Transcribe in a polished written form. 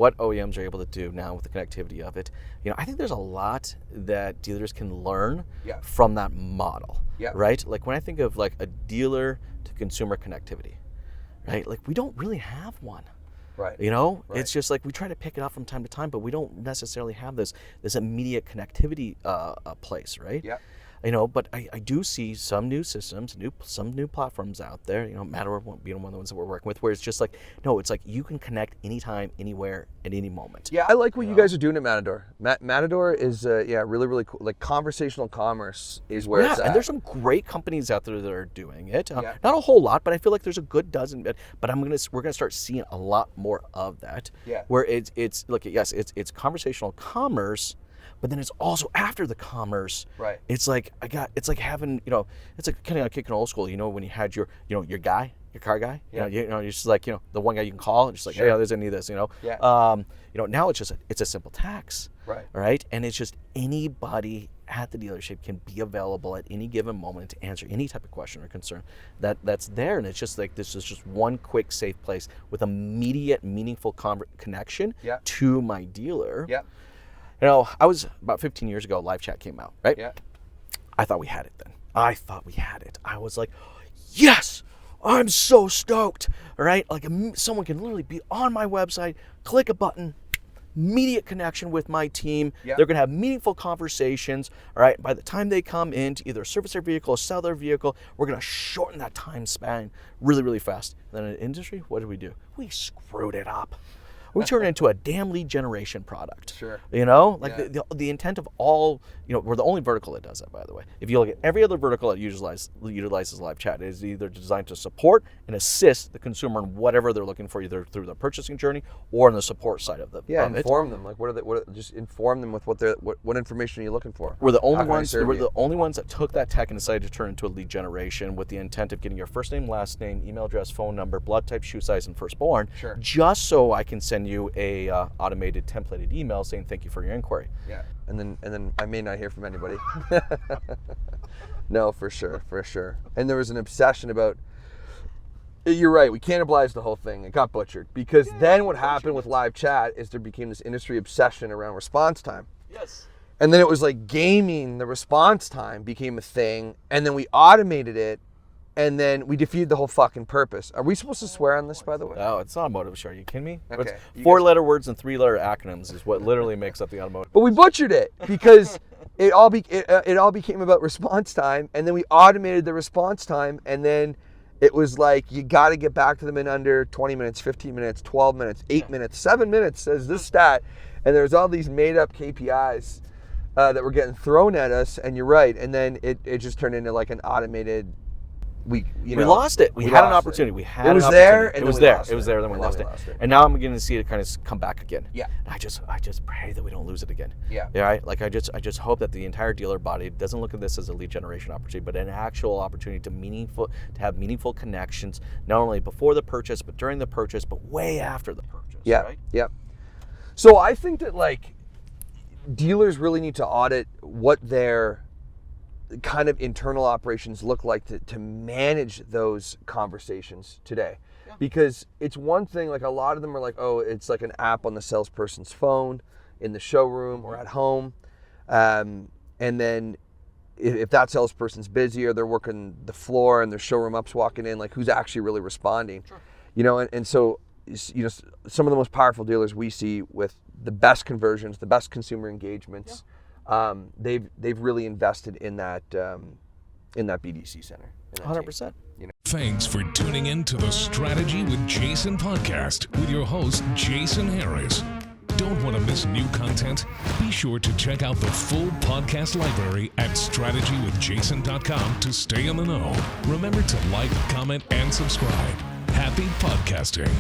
what OEMs are able to do now with the connectivity of it, I think there's a lot that dealers can learn from that model, right? Like when I think of like a dealer to consumer connectivity, right? Like we don't really have one. Right. It's just like we try to pick it up from time to time, but we don't necessarily have this immediate connectivity place, right? Yeah. But I do see some new systems, some new platforms out there, Matador being one of the ones that we're working with, where it's just like, no, it's like you can connect anytime, anywhere, at any moment. Yeah, I like what you guys are doing at Matador. Matador is, really, really cool. Like conversational commerce is where it's at. And there's some great companies out there that are doing it. Not a whole lot, but I feel like there's a good dozen. But we're gonna start seeing a lot more of that. Yeah. Where it's look, yes, it's conversational commerce. But then it's also after the commerce. Right. It's like having, it's like kind of kicking old school. When you had your guy, your car guy. Yeah. You're just like, the one guy you can call and just like, hey, there's any of this. Yeah. Now it's a simple text. Right. Right. And it's just anybody at the dealership can be available at any given moment to answer any type of question or concern that's there. And it's just like this is just one quick, safe place with immediate, meaningful connection to my dealer. Yeah. I was about 15 years ago, live chat came out, right? Yeah. I thought we had it then. I was like, yes, I'm so stoked, all right? Like someone can literally be on my website, click a button, immediate connection with my team. Yeah. They're gonna have meaningful conversations, all right? By the time they come in to either service their vehicle or sell their vehicle, we're gonna shorten that time span really, really fast. Then in the industry, what did we do? We screwed it up. We turn it into a damn lead generation product. Sure. The intent of all, we're the only vertical that does that, by the way. If you look at every other vertical that utilizes live chat, it is either designed to support and assist the consumer in whatever they're looking for, either through the purchasing journey or on the support side of the inform them. Like just inform them with what information are you looking for? We're the only ones that took that tech and decided to turn it into a lead generation with the intent of getting your first name, last name, email address, phone number, blood type, shoe size, and firstborn. Sure. Just so I can send you a automated templated email saying thank you for your inquiry. Yeah. And then I may not hear from anybody. No, for sure. And there was an obsession about, you're right, we cannibalized the whole thing. It got butchered. Because then what happened with live chat is there became this industry obsession around response time. Yes. And then it was like gaming the response time became a thing, and then we automated it, and then we defeated the whole fucking purpose. Are we supposed to swear on this, by the way? Oh, it's Automotive show. Are you kidding me? Okay. 4-letter words and 3-letter acronyms is what literally makes up the Automotive. But we butchered it because it all became about response time, and then we automated the response time, and then it was like you got to get back to them in under 20 minutes, 15 minutes, 12 minutes, 8 minutes, 7 minutes, says this stat, and there's all these made-up KPIs that were getting thrown at us, and you're right, and then it just turned into like an automated. We lost it. We had an opportunity. We had it was an there, opportunity. and it was there. It was there. Then we lost it. And now I'm beginning to see it kind of come back again. Yeah. And I just pray that we don't lose it again. Yeah. Yeah. Right? Like I just hope that the entire dealer body doesn't look at this as a lead generation opportunity, but an actual opportunity to have meaningful connections, not only before the purchase, but during the purchase, but way after the purchase. Yeah. Right? Yeah. So I think that like dealers really need to audit what their kind of internal operations look like to manage those conversations today. Yeah. Because it's one thing, like a lot of them are like, oh, it's like an app on the salesperson's phone in the showroom or at home. And then if that salesperson's busy or they're working the floor and their showroom up's walking in, like who's actually really responding? Sure. And so, some of the most powerful dealers we see with the best conversions, the best consumer engagements, they've really invested in that BDC center. 100%. Thanks for tuning in to the Strategy with Jason podcast with your host, Jason Harris. Don't want to miss new content? Be sure to check out the full podcast library at strategywithjason.com to stay in the know. Remember to like, comment, and subscribe. Happy podcasting.